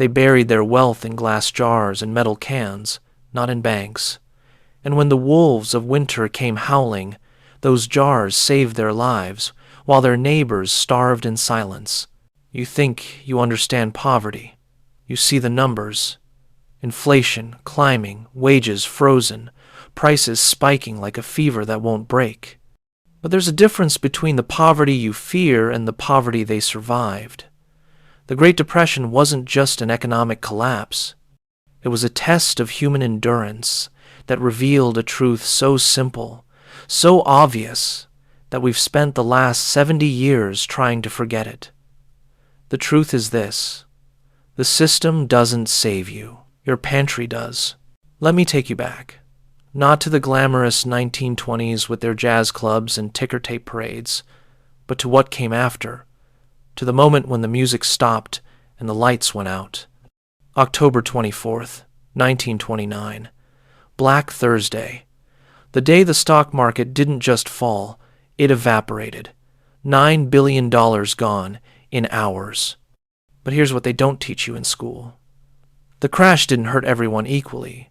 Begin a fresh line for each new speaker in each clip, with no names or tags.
They buried their wealth in glass jars and metal cans, not in banks. And when the wolves of winter came howling, those jars saved their lives, while their neighbors starved in silence. You think you understand poverty. You see the numbers. Inflation climbing, wages frozen, prices spiking like a fever that won't break. But there's a difference between the poverty you fear and the poverty they survived. The Great Depression wasn't just an economic collapse. It was a test of human endurance that revealed a truth so simple, so obvious, that we've spent the last 70 years trying to forget it. The truth is this: the system doesn't save you. Your pantry does. Let me take you back. Not to the glamorous 1920s with their jazz clubs and ticker tape parades, but to what came after, to the moment when the music stopped and the lights went out. October 24th, 1929. Black Thursday. The day the stock market didn't just fall, it evaporated. $9 billion gone in hours. But here's what they don't teach you in school. The crash didn't hurt everyone equally.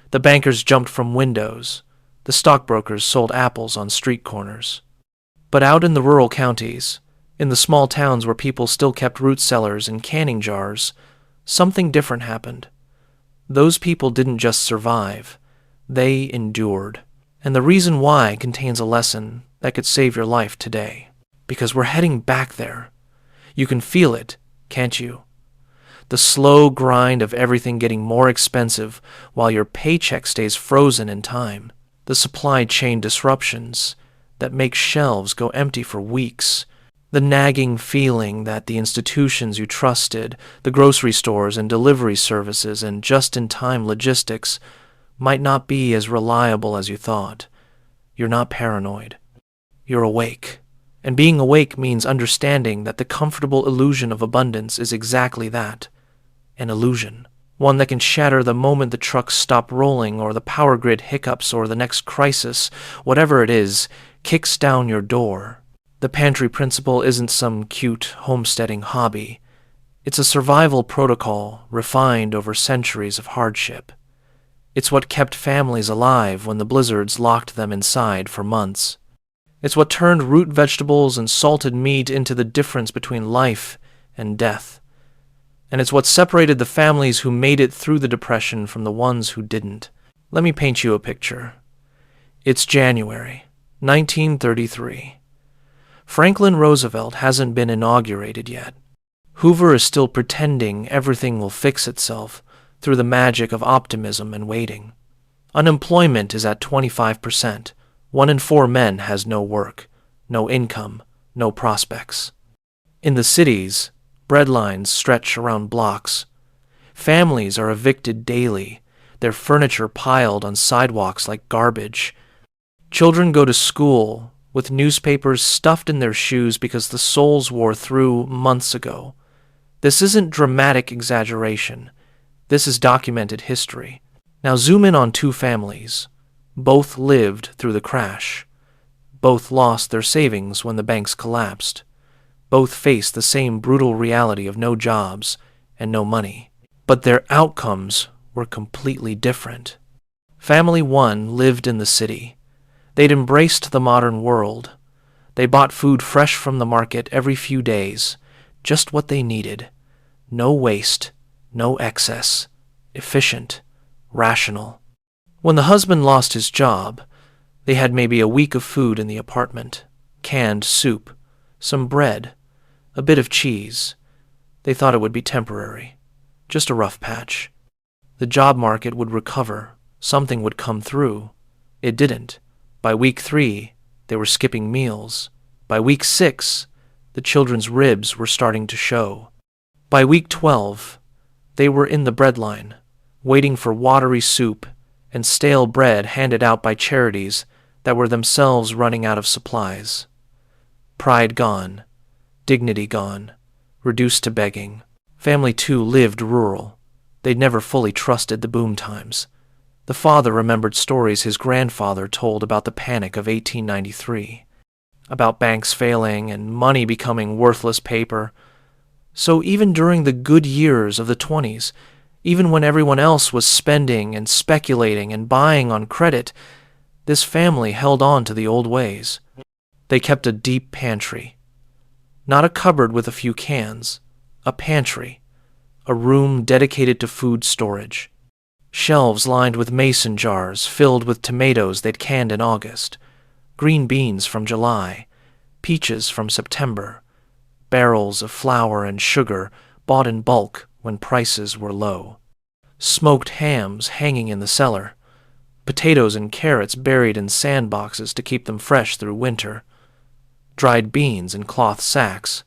The bankers jumped from windows. The stockbrokers sold apples on street corners. But out in the rural counties, in the small towns where people still kept root cellars and canning jars, something different happened. Those people didn't just survive. They endured. And the reason why contains a lesson that could save your life today. Because we're heading back there. You can feel it, can't you? The slow grind of everything getting more expensive while your paycheck stays frozen in time. The supply chain disruptions that make shelves go empty for weeks. The nagging feeling that the institutions you trusted, the grocery stores and delivery services and just-in-time logistics, might not be as reliable as you thought. You're not paranoid. You're awake. And being awake means understanding that the comfortable illusion of abundance is exactly that. An illusion. One that can shatter the moment the trucks stop rolling or the power grid hiccups or the next crisis, whatever it is, kicks down your door. The Pantry Principle isn't some cute homesteading hobby. It's a survival protocol refined over centuries of hardship. It's what kept families alive when the blizzards locked them inside for months. It's what turned root vegetables and salted meat into the difference between life and death. And it's what separated the families who made it through the Depression from the ones who didn't. Let me paint you a picture. It's January, 1933. Franklin Roosevelt hasn't been inaugurated yet. Hoover is still pretending everything will fix itself through the magic of optimism and waiting. Unemployment is at 25%. 1 in 4 men has no work, no income, no prospects. In the cities, bread lines stretch around blocks. Families are evicted daily, their furniture piled on sidewalks like garbage. Children go to school with newspapers stuffed in their shoes because the soles wore through months ago. This isn't dramatic exaggeration. This is documented history. Now zoom in on 2 families. Both lived through the crash. Both lost their savings when the banks collapsed. Both faced the same brutal reality of no jobs and no money. But their outcomes were completely different. Family 1 lived in the city. They'd embraced the modern world. They bought food fresh from the market every few days, just what they needed. No waste, no excess, efficient, rational. When the husband lost his job, they had maybe a week of food in the apartment, canned soup, some bread, a bit of cheese. They thought it would be temporary, just a rough patch. The job market would recover, something would come through. It didn't. By week 3, they were skipping meals. By week 6, the children's ribs were starting to show. By week 12, they were in the breadline, waiting for watery soup and stale bread handed out by charities that were themselves running out of supplies. Pride gone, dignity gone, reduced to begging. Family 2 lived rural. They'd never fully trusted the boom times. The father remembered stories his grandfather told about the panic of 1893, about banks failing and money becoming worthless paper. So even during the good years of the 20s, even when everyone else was spending and speculating and buying on credit, this family held on to the old ways. They kept a deep pantry. Not a cupboard with a few cans, a pantry, a room dedicated to food storage. Shelves lined with mason jars filled with tomatoes they'd canned in August, green beans from July, peaches from September, barrels of flour and sugar bought in bulk when prices were low, smoked hams hanging in the cellar, potatoes and carrots buried in sandboxes to keep them fresh through winter, dried beans in cloth sacks,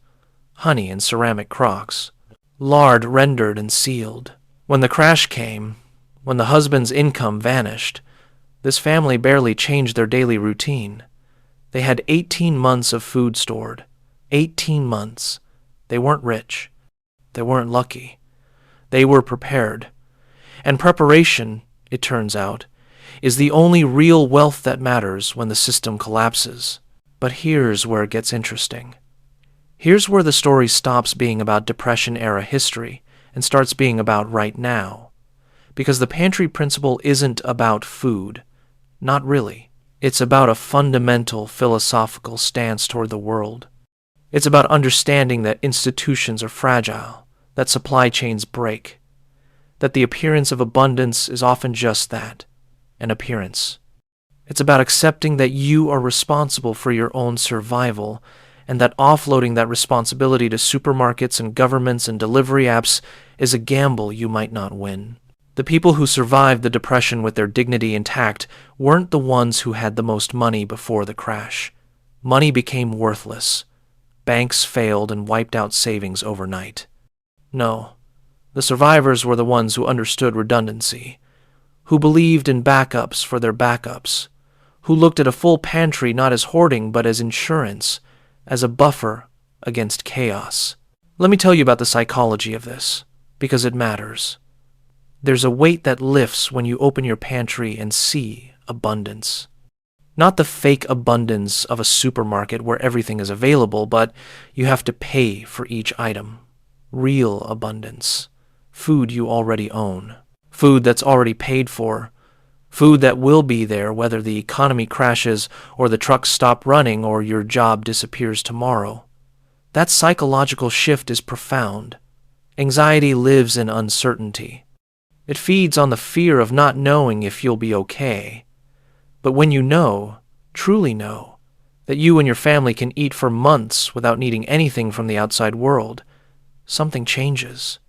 honey in ceramic crocks, lard rendered and sealed. When the crash came, when the husband's income vanished, this family barely changed their daily routine. They had 18 months of food stored. 18 months. They weren't rich. They weren't lucky. They were prepared. And preparation, it turns out, is the only real wealth that matters when the system collapses. But here's where it gets interesting. Here's where the story stops being about Depression-era history and starts being about right now. Because the Pantry Principle isn't about food. Not really. It's about a fundamental philosophical stance toward the world. It's about understanding that institutions are fragile, that supply chains break, that the appearance of abundance is often just that, an appearance. It's about accepting that you are responsible for your own survival, and that offloading that responsibility to supermarkets and governments and delivery apps is a gamble you might not win. The people who survived the Depression with their dignity intact weren't the ones who had the most money before the crash. Money became worthless. Banks failed and wiped out savings overnight. No, the survivors were the ones who understood redundancy, who believed in backups for their backups, who looked at a full pantry not as hoarding but as insurance, as a buffer against chaos. Let me tell you about the psychology of this, because it matters. There's a weight that lifts when you open your pantry and see abundance. Not the fake abundance of a supermarket where everything is available, but you have to pay for each item. Real abundance. Food you already own. Food that's already paid for. Food that will be there whether the economy crashes or the trucks stop running or your job disappears tomorrow. That psychological shift is profound. Anxiety lives in uncertainty. It feeds on the fear of not knowing if you'll be okay. But when you know, truly know, that you and your family can eat for months without needing anything from the outside world, something changes.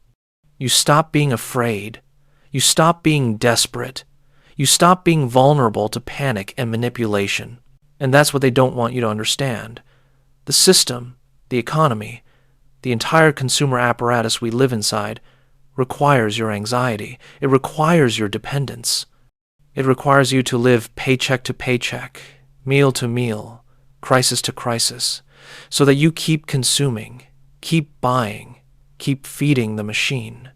You stop being afraid. You stop being desperate. You stop being vulnerable to panic and manipulation. And that's what they don't want you to understand. The system, the economy, the entire consumer apparatus we live inside requires your anxiety. It requires your dependence. It requires you to live paycheck to paycheck, meal to meal, crisis to crisis, so that you keep consuming, keep buying, keep feeding the machine.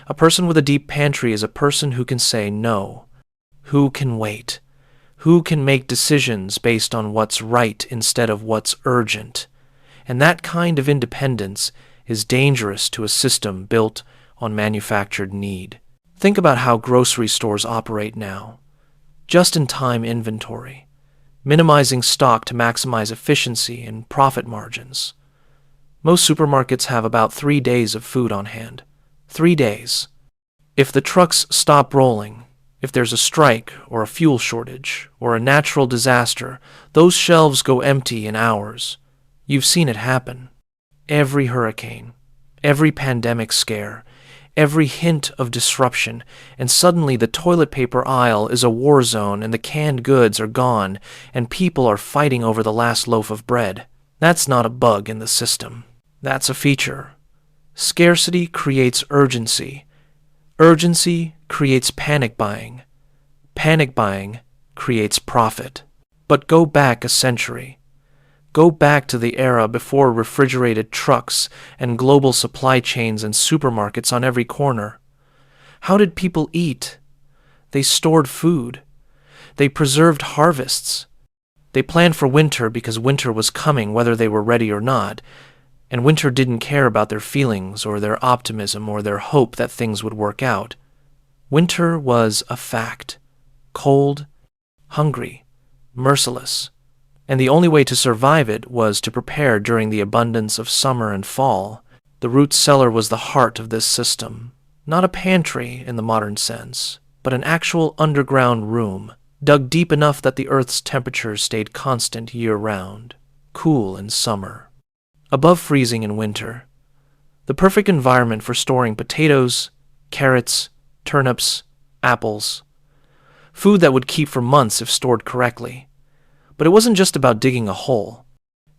A person with a deep pantry is a person who can say no, who can wait, who can make decisions based on what's right instead of what's urgent. And that kind of independence is dangerous to a system built on manufactured need. Think about how grocery stores operate now. Just-in-time inventory, minimizing stock to maximize efficiency and profit margins. Most supermarkets have about 3 days of food on hand. 3 days. If the trucks stop rolling, if there's a strike or a fuel shortage or a natural disaster, those shelves go empty in hours. You've seen it happen. Every hurricane, every pandemic scare, every hint of disruption, and suddenly the toilet paper aisle is a war zone and the canned goods are gone and people are fighting over the last loaf of bread. That's not a bug in the system. That's a feature. Scarcity creates urgency. Urgency creates panic buying. Panic buying creates profit. But go back a century. Go back to the era before refrigerated trucks and global supply chains and supermarkets on every corner. How did people eat? They stored food. They preserved harvests. They planned for winter because winter was coming whether they were ready or not. And winter didn't care about their feelings or their optimism or their hope that things would work out. Winter was a fact. Cold, hungry, merciless. And the only way to survive it was to prepare during the abundance of summer and fall. The root cellar was the heart of this system. Not a pantry in the modern sense, but an actual underground room, dug deep enough that the earth's temperature stayed constant year-round, cool in summer, above freezing in winter. The perfect environment for storing potatoes, carrots, turnips, apples. Food that would keep for months if stored correctly. But it wasn't just about digging a hole.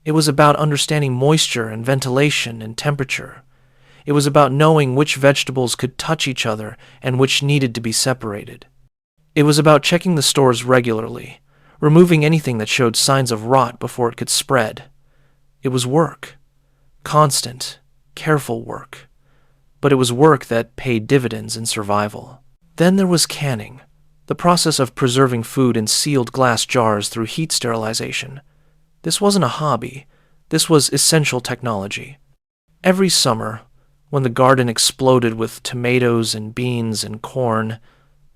It was about understanding moisture and ventilation and temperature. It was about knowing which vegetables could touch each other and which needed to be separated. It was about checking the stores regularly, removing anything that showed signs of rot before it could spread. It was work. Constant, careful work. But it was work that paid dividends in survival. Then there was canning, the process of preserving food in sealed glass jars through heat sterilization. This wasn't a hobby. This was essential technology. Every summer, when the garden exploded with tomatoes and beans and corn,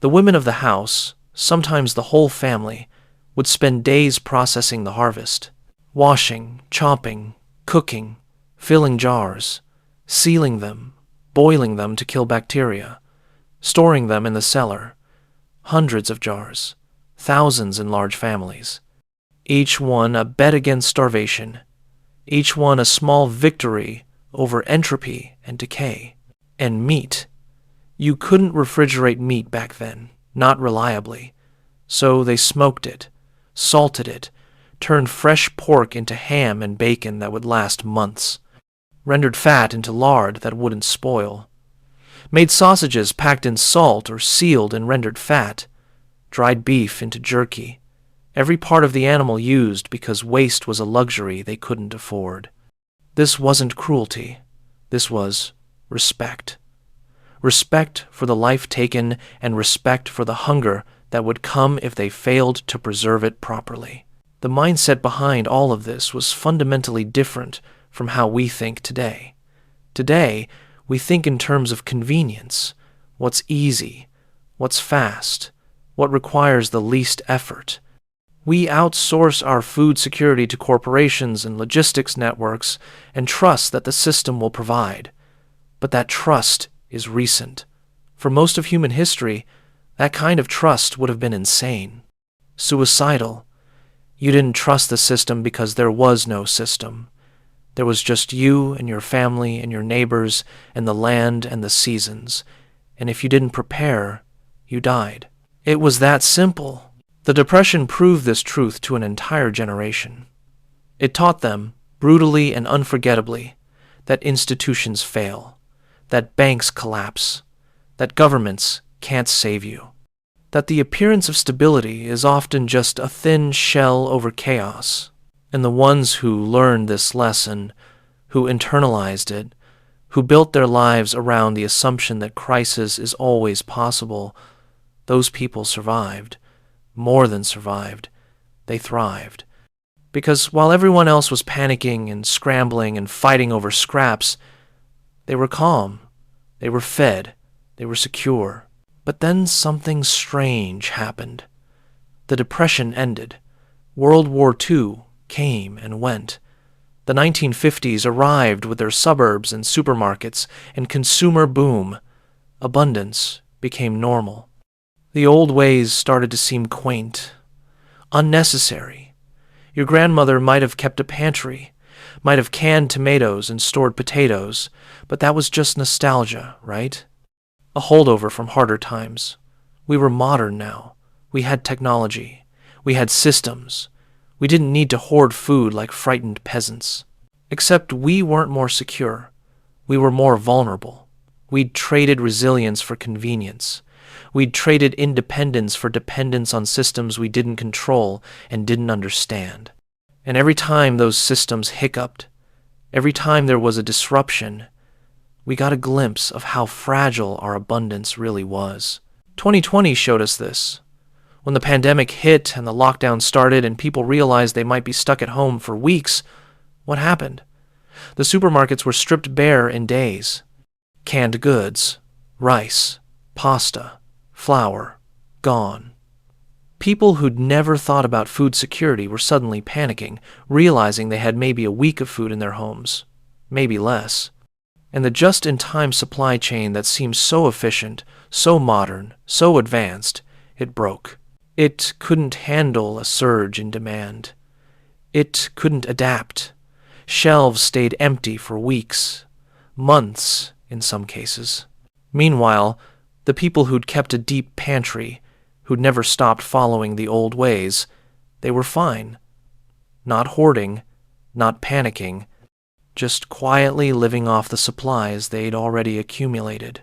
the women of the house, sometimes the whole family, would spend days processing the harvest, washing, chopping, cooking, filling jars, sealing them, boiling them to kill bacteria, storing them in the cellar, hundreds of jars, thousands in large families, each one a bet against starvation, each one a small victory over entropy and decay. And meat. You couldn't refrigerate meat back then, not reliably. So they smoked it, salted it, turned fresh pork into ham and bacon that would last months, rendered fat into lard that wouldn't spoil, made sausages packed in salt or sealed and rendered fat, dried beef into jerky, every part of the animal used because waste was a luxury they couldn't afford. This wasn't cruelty. This was respect. Respect for the life taken and respect for the hunger that would come if they failed to preserve it properly. The mindset behind all of this was fundamentally different from how we think today. Today, we think in terms of convenience, what's easy, what's fast, what requires the least effort. We outsource our food security to corporations and logistics networks and trust that the system will provide. But that trust is recent. For most of human history, that kind of trust would have been insane. Suicidal. You didn't trust the system because there was no system. There was just you and your family and your neighbors and the land and the seasons. And if you didn't prepare, you died. It was that simple. The Depression proved this truth to an entire generation. It taught them, brutally and unforgettably, that institutions fail, that banks collapse, that governments can't save you, that the appearance of stability is often just a thin shell over chaos. And the ones who learned this lesson, who internalized it, who built their lives around the assumption that crisis is always possible, those people survived. More than survived. They thrived. Because while everyone else was panicking and scrambling and fighting over scraps, they were calm. They were fed. They were secure. But then something strange happened. The Depression ended. World War II came and went. The 1950s arrived with their suburbs and supermarkets and consumer boom. Abundance became normal. The old ways started to seem quaint, unnecessary. Your grandmother might have kept a pantry, might have canned tomatoes and stored potatoes, but that was just nostalgia, right? A holdover from harder times. We were modern now. We had technology. We had systems. We didn't need to hoard food like frightened peasants. Except we weren't more secure. We were more vulnerable. We'd traded resilience for convenience. We'd traded independence for dependence on systems we didn't control and didn't understand. And every time those systems hiccuped, every time there was a disruption, we got a glimpse of how fragile our abundance really was. 2020 showed us this. When the pandemic hit and the lockdown started and people realized they might be stuck at home for weeks, what happened? The supermarkets were stripped bare in days. Canned goods, rice, pasta, flour, gone. People who'd never thought about food security were suddenly panicking, realizing they had maybe a week of food in their homes, maybe less. And the just-in-time supply chain that seemed so efficient, so modern, so advanced, it broke. It couldn't handle a surge in demand. It couldn't adapt. Shelves stayed empty for weeks, months in some cases. Meanwhile, the people who'd kept a deep pantry, who'd never stopped following the old ways, they were fine. Not hoarding, not panicking, just quietly living off the supplies they'd already accumulated.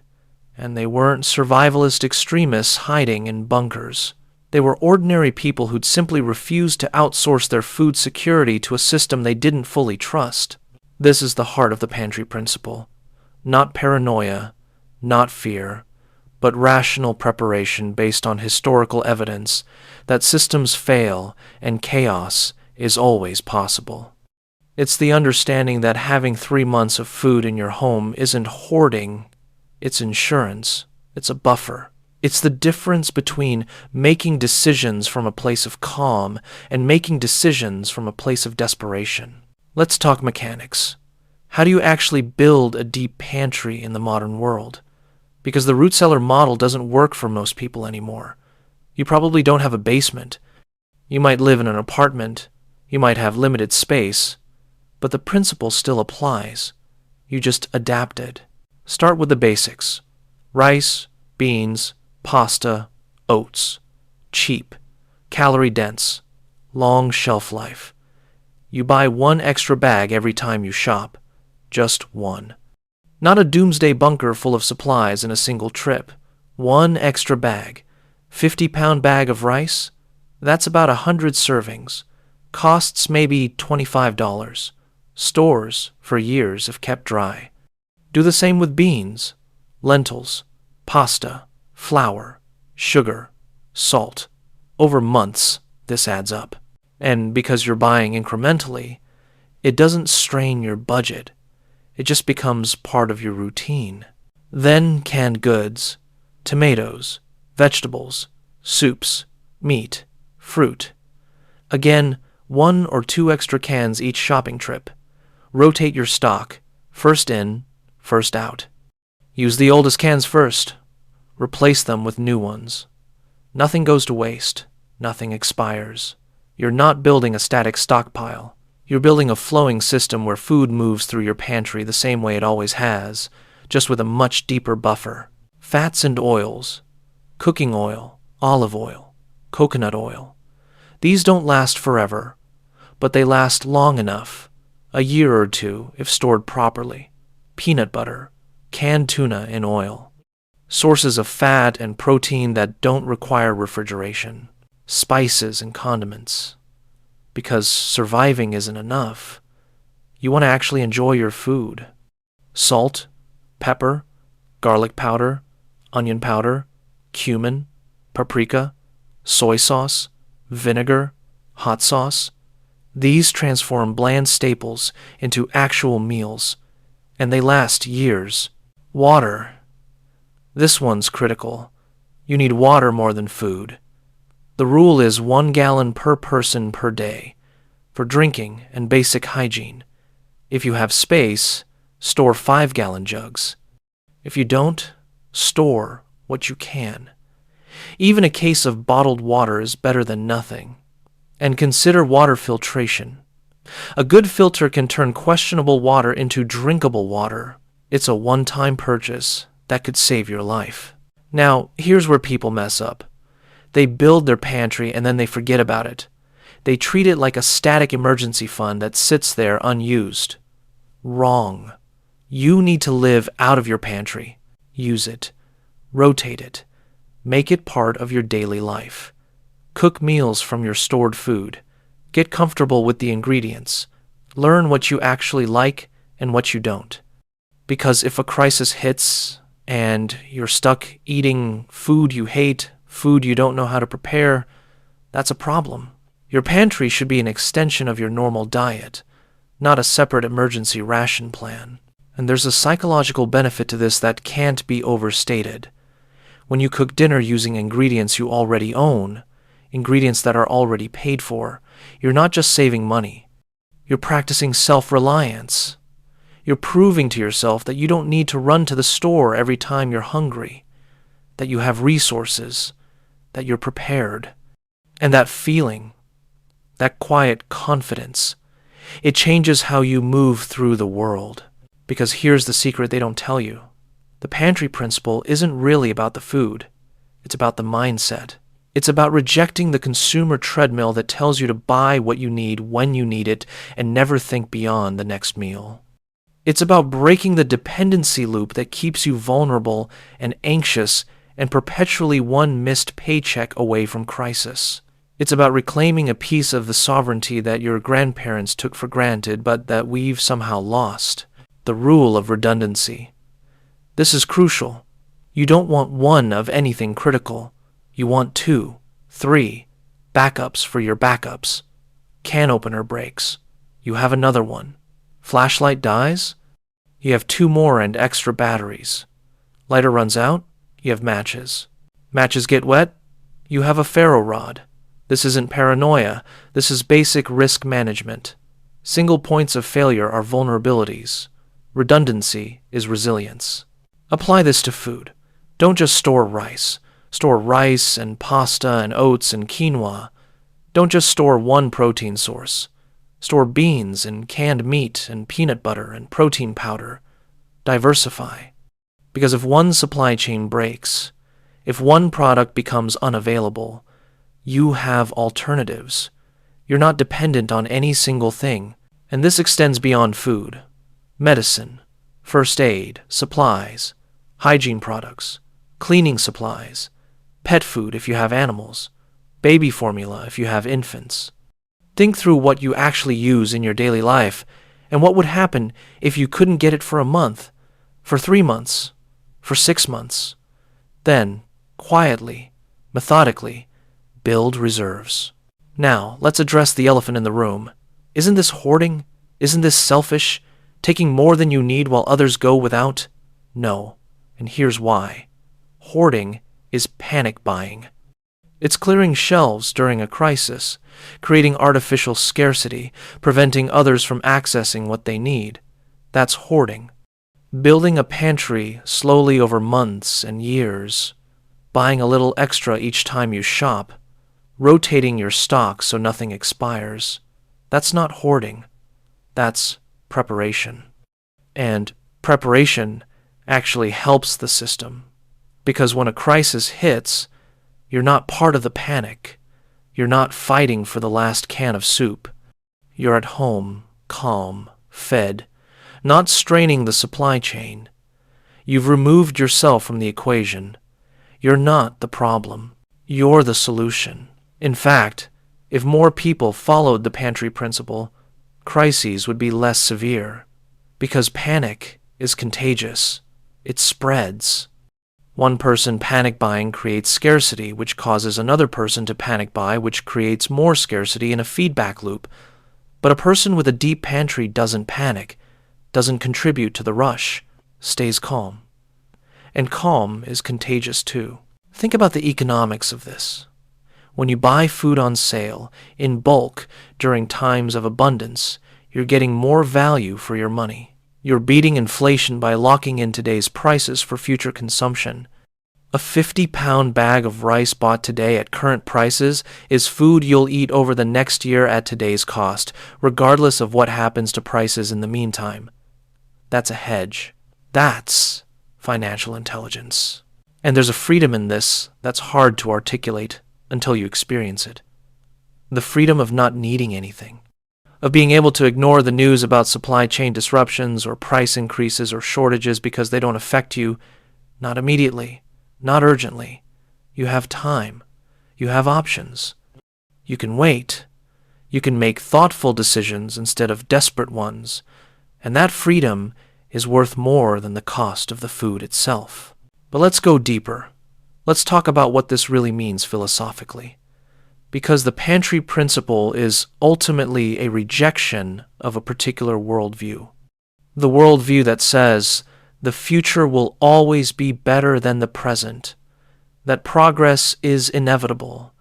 And they weren't survivalist extremists hiding in bunkers. They were ordinary people who'd simply refused to outsource their food security to a system they didn't fully trust. This is the heart of the Pantry Principle. Not paranoia, not fear, but rational preparation based on historical evidence that systems fail and chaos is always possible. It's the understanding that having 3 months of food in your home isn't hoarding, it's insurance, it's a buffer. It's the difference between making decisions from a place of calm and making decisions from a place of desperation. Let's talk mechanics. How do you actually build a deep pantry in the modern world? Because the root cellar model doesn't work for most people anymore. You probably don't have a basement. You might live in an apartment. You might have limited space. But the principle still applies. You just adapt it. Start with the basics. Rice, beans, pasta, oats. Cheap, calorie-dense, long shelf life. You buy 1 extra bag every time you shop. Just 1. Not a doomsday bunker full of supplies in a single trip. 1 extra bag. 50-pound bag of rice? That's about 100 servings. Costs maybe $25. Stores for years if kept dry. Do the same with beans, lentils, pasta, flour, sugar, salt. Over months, this adds up. And because you're buying incrementally, it doesn't strain your budget. It just becomes part of your routine. Then canned goods, tomatoes, vegetables, soups, meat, fruit. Again, 1 or 2 extra cans each shopping trip. Rotate your stock, first in, first out. Use the oldest cans first. Replace them with new ones. Nothing goes to waste. Nothing expires. You're not building a static stockpile. You're building a flowing system where food moves through your pantry the same way it always has, just with a much deeper buffer. Fats and oils, cooking oil, olive oil, coconut oil. These don't last forever, but they last long enough, a year or 2 if stored properly. Peanut butter, canned tuna in oil. Sources of fat and protein that don't require refrigeration. Spices and condiments. Because surviving isn't enough. You want to actually enjoy your food. Salt, pepper, garlic powder, onion powder, cumin, paprika, soy sauce, vinegar, hot sauce. These transform bland staples into actual meals, and they last years. Water. This one's critical. You need water more than food. The rule is 1 gallon per person per day, for drinking and basic hygiene. If you have space, store 5-gallon jugs. If you don't, store what you can. Even a case of bottled water is better than nothing. And consider water filtration. A good filter can turn questionable water into drinkable water. It's a one-time purchase that could save your life. Now, here's where people mess up. They build their pantry and then they forget about it. They treat it like a static emergency fund that sits there unused. Wrong. You need to live out of your pantry. Use it. Rotate it. Make it part of your daily life. Cook meals from your stored food. Get comfortable with the ingredients. Learn what you actually like and what you don't. Because if a crisis hits and you're stuck eating food you hate, food you don't know how to prepare, that's a problem. Your pantry should be an extension of your normal diet, not a separate emergency ration plan. And there's a psychological benefit to this that can't be overstated. When you cook dinner using ingredients you already own, ingredients that are already paid for, you're not just saving money. You're practicing self-reliance. You're proving to yourself that you don't need to run to the store every time you're hungry, that you have resources, that you're prepared. And that feeling, that quiet confidence, it changes how you move through the world. Because here's the secret they don't tell you. The pantry principle isn't really about the food. It's about the mindset. It's about rejecting the consumer treadmill that tells you to buy what you need when you need it and never think beyond the next meal. It's about breaking the dependency loop that keeps you vulnerable and anxious and perpetually one missed paycheck away from crisis. It's about reclaiming a piece of the sovereignty that your grandparents took for granted but that we've somehow lost. The rule of redundancy. This is crucial. You don't want one of anything critical. You want 2, 3 backups for your backups. Can opener breaks. You have another one. Flashlight dies? You have 2 more and extra batteries. Lighter runs out? You have matches. Matches get wet? You have a ferro rod. This isn't paranoia. This is basic risk management. Single points of failure are vulnerabilities. Redundancy is resilience. Apply this to food. Don't just store rice. Store rice and pasta and oats and quinoa. Don't just store one protein source. Store beans and canned meat and peanut butter and protein powder. Diversify. Because if one supply chain breaks, if one product becomes unavailable, you have alternatives. You're not dependent on any single thing, and this extends beyond food. Medicine, first aid, supplies, hygiene products, cleaning supplies, pet food if you have animals, baby formula if you have infants. Think through what you actually use in your daily life and what would happen if you couldn't get it for a month, for 3 months, for 6 months. Then, quietly, methodically, build reserves. Now, let's address the elephant in the room. Isn't this hoarding? Isn't this selfish? Taking more than you need while others go without? No, and here's why. Hoarding is panic buying. It's clearing shelves during a crisis, creating artificial scarcity, preventing others from accessing what they need. That's hoarding. Building a pantry slowly over months and years, buying a little extra each time you shop, rotating your stock so nothing expires. That's not hoarding. That's preparation. And preparation actually helps the system, because when a crisis hits, you're not part of the panic. You're not fighting for the last can of soup. You're at home, calm, fed, not straining the supply chain. You've removed yourself from the equation. You're not the problem. You're the solution. In fact, if more people followed the pantry principle, crises would be less severe, because panic is contagious. It spreads. One person panic buying creates scarcity, which causes another person to panic buy, which creates more scarcity in a feedback loop. But a person with a deep pantry doesn't panic, doesn't contribute to the rush, stays calm. And calm is contagious too. Think about the economics of this. When you buy food on sale, in bulk, during times of abundance, you're getting more value for your money. You're beating inflation by locking in today's prices for future consumption. A 50-pound bag of rice bought today at current prices is food you'll eat over the next year at today's cost, regardless of what happens to prices in the meantime. That's a hedge. That's financial intelligence. And there's a freedom in this that's hard to articulate until you experience it. The freedom of not needing anything, of being able to ignore the news about supply chain disruptions or price increases or shortages because they don't affect you, not immediately, not urgently. You have time. You have options. You can wait. You can make thoughtful decisions instead of desperate ones, and that freedom is worth more than the cost of the food itself. But let's go deeper. Let's talk about what this really means philosophically. Because the Pantry Principle is ultimately a rejection of a particular worldview. The worldview that says the future will always be better than the present, that progress is inevitable,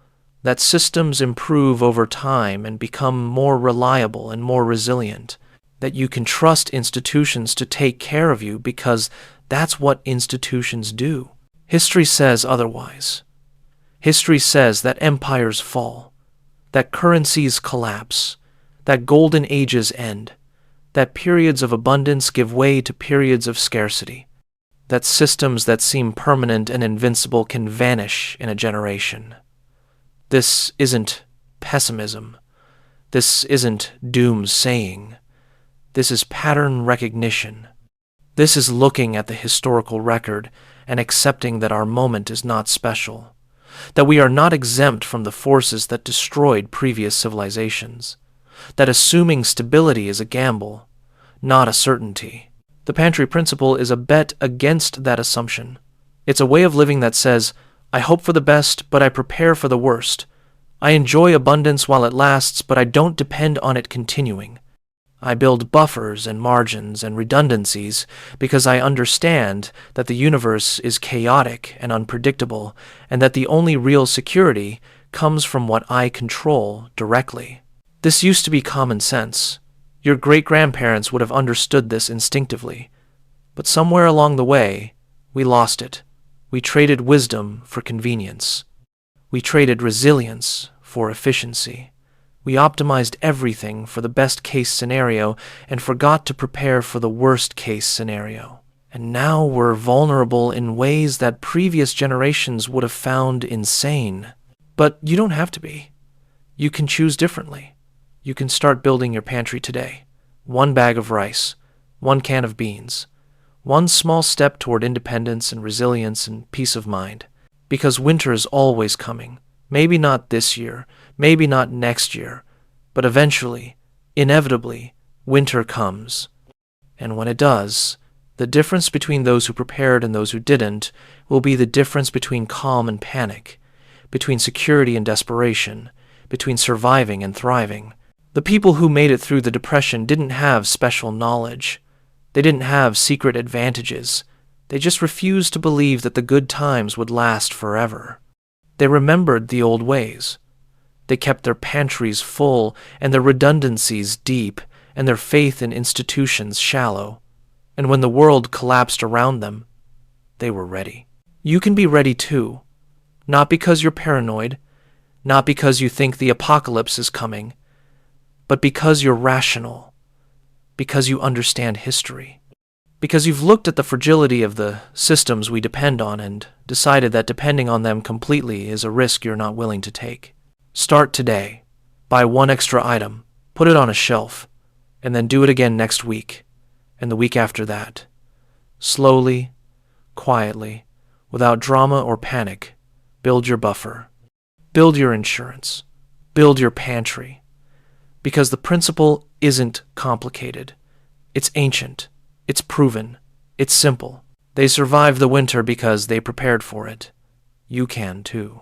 that systems improve over time and become more reliable and more resilient, that you can trust institutions to take care of you because that's what institutions do. History says otherwise. History says that empires fall, that currencies collapse, that golden ages end, that periods of abundance give way to periods of scarcity, that systems that seem permanent and invincible can vanish in a generation. This isn't pessimism. This isn't doomsaying. This is pattern recognition. This is looking at the historical record and accepting that our moment is not special, that we are not exempt from the forces that destroyed previous civilizations, that assuming stability is a gamble, not a certainty. The Pantry Principle is a bet against that assumption. It's a way of living that says, I hope for the best, but I prepare for the worst. I enjoy abundance while it lasts, but I don't depend on it continuing. I build buffers and margins and redundancies because I understand that the universe is chaotic and unpredictable, and that the only real security comes from what I control directly. This used to be common sense. Your great-grandparents would have understood this instinctively. But somewhere along the way, we lost it. We traded wisdom for convenience. We traded resilience for efficiency. We optimized everything for the best-case scenario and forgot to prepare for the worst-case scenario. And now we're vulnerable in ways that previous generations would have found insane. But you don't have to be. You can choose differently. You can start building your pantry today. 1 bag of rice, 1 can of beans, 1 small step toward independence and resilience and peace of mind. Because winter is always coming. Maybe not this year, maybe not next year, but eventually, inevitably, winter comes. And when it does, the difference between those who prepared and those who didn't will be the difference between calm and panic, between security and desperation, between surviving and thriving. The people who made it through the Depression didn't have special knowledge. They didn't have secret advantages. They just refused to believe that the good times would last forever. They remembered the old ways. They kept their pantries full and their redundancies deep and their faith in institutions shallow. And when the world collapsed around them, they were ready. You can be ready too. Not because you're paranoid, not because you think the apocalypse is coming, but because you're rational, because you understand history, because you've looked at the fragility of the systems we depend on and decided that depending on them completely is a risk you're not willing to take. Start today. Buy 1 extra item, put it on a shelf, and then do it again next week, and the week after that. Slowly, quietly, without drama or panic, build your buffer. Build your insurance. Build your pantry. Because the principle isn't complicated. It's ancient. It's proven. It's simple. They survived the winter because they prepared for it. You can too.